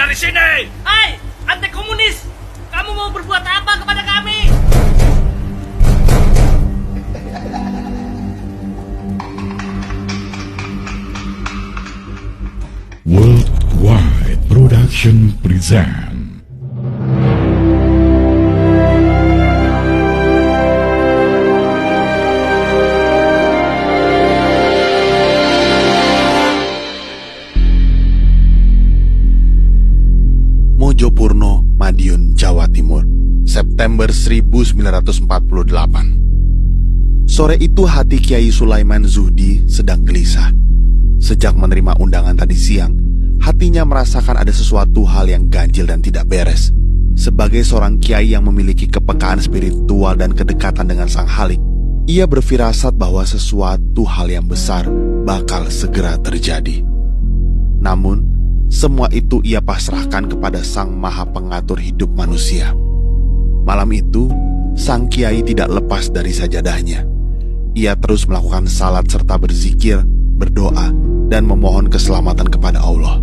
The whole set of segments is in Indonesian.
dari sini! Hai, anti komunis! Kamu mau berbuat apa kepada kami? Worldwide Production present Mojopurno, Madiun, Jawa Timur, September 1948. Sore itu hati Kiai Sulaiman Zuhdi sedang gelisah. Sejak menerima undangan tadi siang, hatinya merasakan ada sesuatu hal yang ganjil dan tidak beres. Sebagai seorang kiai yang memiliki kepekaan spiritual dan kedekatan dengan Sang Halik, ia berfirasat bahwa sesuatu hal yang besar bakal segera terjadi. Namun, semua itu ia pasrahkan kepada Sang Maha Pengatur hidup manusia. Malam itu, sang kiai tidak lepas dari sajadahnya. Ia terus melakukan salat serta berzikir, berdoa, dan memohon keselamatan kepada Allah.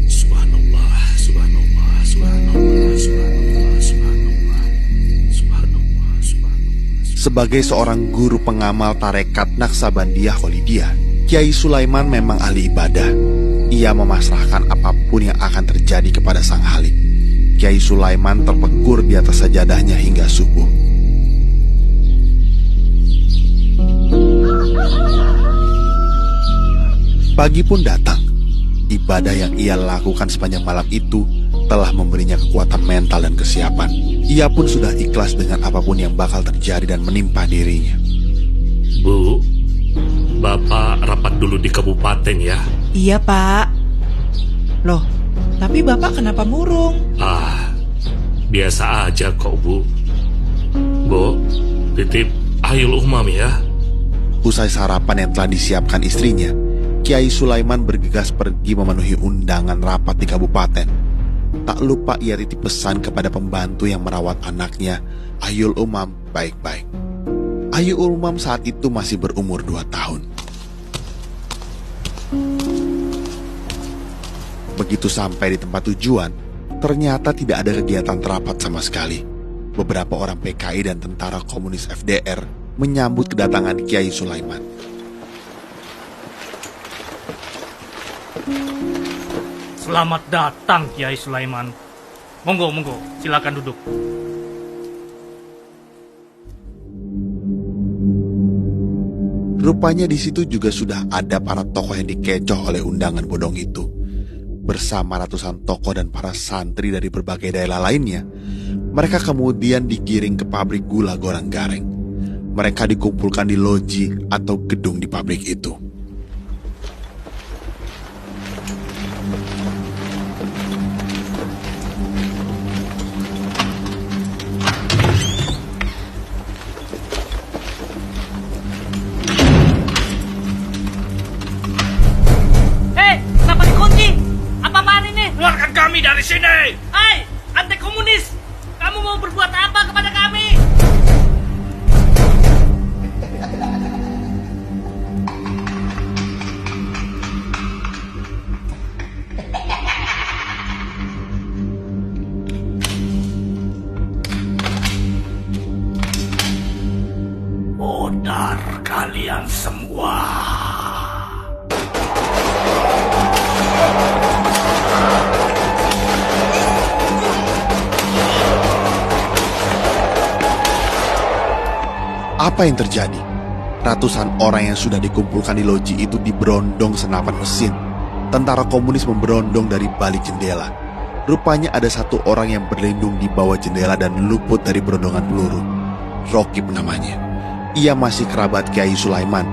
Subhanallah, subhanallah, subhanallah, subhanallah, subhanallah, subhanallah, subhanallah. Sebagai seorang guru pengamal tarekat Naksabandiyah Kholidiyah, Kiai Sulaiman memang ahli ibadah. Ia memasrahkan apapun yang akan terjadi kepada Sang Halik. Kiai Sulaiman terpekur di atas sajadahnya hingga subuh. Pagi pun datang. Ibadah yang ia lakukan sepanjang malam itu telah memberinya kekuatan mental dan kesiapan. Ia pun sudah ikhlas dengan apapun yang bakal terjadi dan menimpa dirinya. Bu, Bapak rapat dulu di kabupaten ya. Iya, Pak. Loh, tapi Bapak kenapa murung? Biasa aja kok, Bu. Bu, titip Ayul Umam ya. Usai sarapan yang telah disiapkan istrinya, Kiai Sulaiman bergegas pergi memenuhi undangan rapat di kabupaten. Tak lupa ia titip pesan kepada pembantu yang merawat anaknya, Ayul Umam, baik-baik. Ayul Umam saat itu masih berumur 2 tahun. Begitu sampai di tempat tujuan, ternyata tidak ada kegiatan rapat sama sekali. Beberapa orang PKI dan tentara komunis FDR menyambut kedatangan Kiai Sulaiman. Selamat datang, Kiai Sulaiman. Monggo, monggo, silakan duduk. Rupanya di situ juga sudah ada para tokoh yang dikecoh oleh undangan bodong itu. Bersama ratusan tokoh dan para santri dari berbagai daerah lainnya, mereka kemudian digiring ke pabrik gula Goranggareng. Mereka dikumpulkan di loji atau gedung di pabrik itu. Kenapa dikunci? Apa-apaan ini? Keluarkan kami dari sini! Hai, anti komunis! Kamu mau berbuat apa kepada kami? Modar kalian semua. Apa yang terjadi? Ratusan orang yang sudah dikumpulkan di loji itu diberondong senapan mesin. Tentara komunis memberondong dari balik jendela. Rupanya ada satu orang yang berlindung di bawah jendela dan luput dari berondongan peluru. Rokib namanya. Ia masih kerabat Kiai Sulaiman.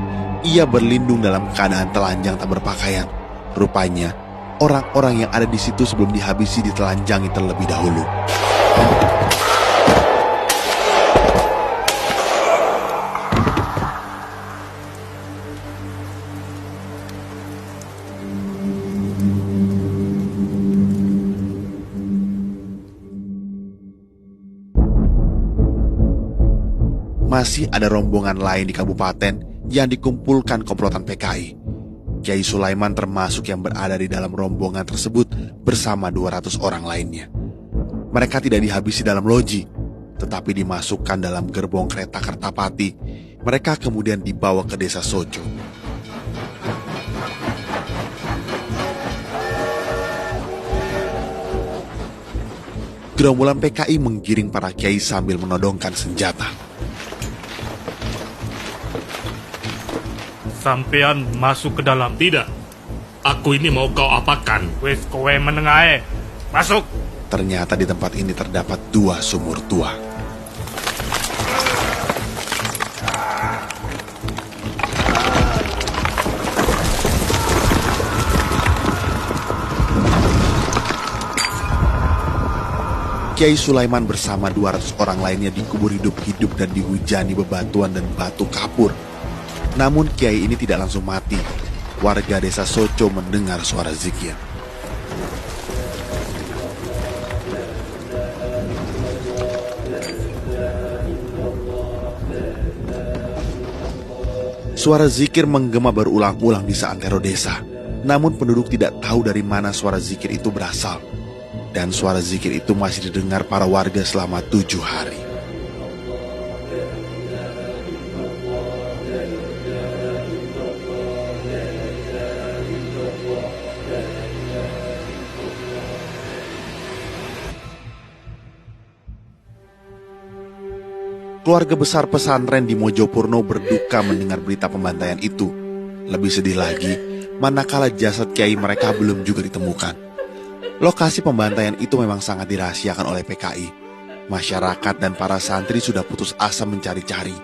Ia berlindung dalam keadaan telanjang tak berpakaian. Rupanya, orang-orang yang ada di situ sebelum dihabisi ditelanjangi terlebih dahulu. Masih ada rombongan lain di kabupaten yang dikumpulkan komplotan PKI. Kiai Sulaiman termasuk yang berada di dalam rombongan tersebut bersama 200 orang lainnya. Mereka tidak dihabisi dalam loji, tetapi dimasukkan dalam gerbong kereta Kertapati. Mereka kemudian dibawa ke desa Sojo. Gerombolan PKI menggiring para kiai sambil menodongkan senjata. Sampean masuk ke dalam. Tidak. Aku ini mau kau apakan? Wes kowe menengae. Masuk. Ternyata di tempat ini terdapat 2 sumur tua. Kiai Sulaiman bersama 200 orang lainnya dikubur hidup-hidup dan dihujani bebatuan dan batu kapur. Namun kiai ini tidak langsung mati. Warga desa Sojo mendengar suara zikir. Suara zikir menggema berulang-ulang di seantero desa. Namun penduduk tidak tahu dari mana suara zikir itu berasal. Dan suara zikir itu masih didengar para warga selama 7 hari. Keluarga besar pesantren di Mojopurno berduka mendengar berita pembantaian itu. Lebih sedih lagi, manakala jasad kiai mereka belum juga ditemukan. Lokasi pembantaian itu memang sangat dirahasiakan oleh PKI. Masyarakat dan para santri sudah putus asa mencari-cari.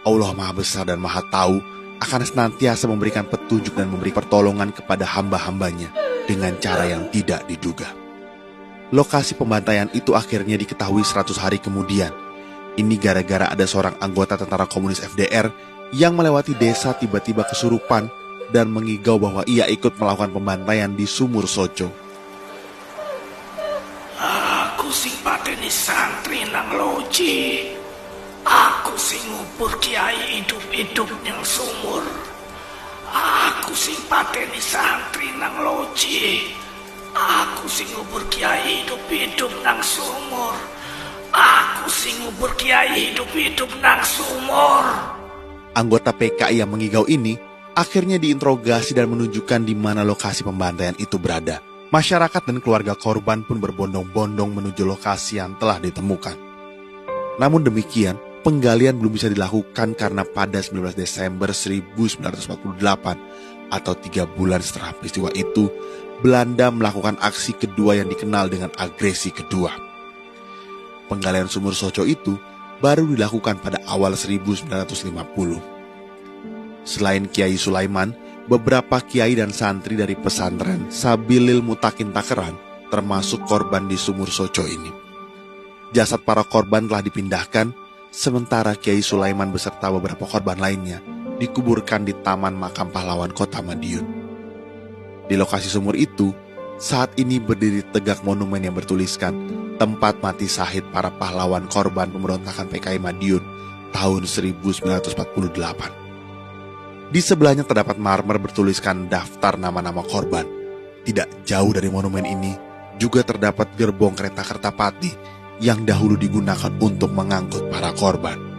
Allah Maha Besar dan Maha Tahu akan senantiasa memberikan petunjuk dan memberi pertolongan kepada hamba-hambanya dengan cara yang tidak diduga. Lokasi pembantaian itu akhirnya diketahui 100 hari kemudian. Ini gara-gara ada seorang anggota tentara komunis FDR yang melewati desa tiba-tiba kesurupan dan mengigau bahwa ia ikut melakukan pembantaian di Sumur Sojo. Aku sing pateni santri nang loji. Aku sing ngubur kiai hidup-hidup nang sumur. Aku sing pateni santri nang loji. Aku sing ngubur kiai hidup-hidup nang sumur. Aku sing ngubur kiai hidup-hidup nang sumur. Anggota PKI yang mengigau ini akhirnya diinterogasi dan menunjukkan di mana lokasi pembantaian itu berada. Masyarakat dan keluarga korban pun berbondong-bondong menuju lokasi yang telah ditemukan. Namun demikian, penggalian belum bisa dilakukan karena pada 19 Desember 1948 atau 3 bulan setelah peristiwa itu, Belanda melakukan aksi kedua yang dikenal dengan agresi kedua. Penggalian Sumur Sojo itu baru dilakukan pada awal 1950. Selain Kiai Sulaiman, beberapa kiai dan santri dari pesantren Sabilil Mutakin Takeran termasuk korban di Sumur Sojo ini. Jasad para korban telah dipindahkan, sementara Kiai Sulaiman beserta beberapa korban lainnya dikuburkan di Taman Makam Pahlawan Kota Madiun. Di lokasi sumur itu, saat ini berdiri tegak monumen yang bertuliskan tempat mati syahid para pahlawan korban pemberontakan PKI Madiun tahun 1948. Di sebelahnya terdapat marmer bertuliskan daftar nama-nama korban. Tidak jauh dari monumen ini juga terdapat gerbong kereta Kertapati yang dahulu digunakan untuk mengangkut para korban.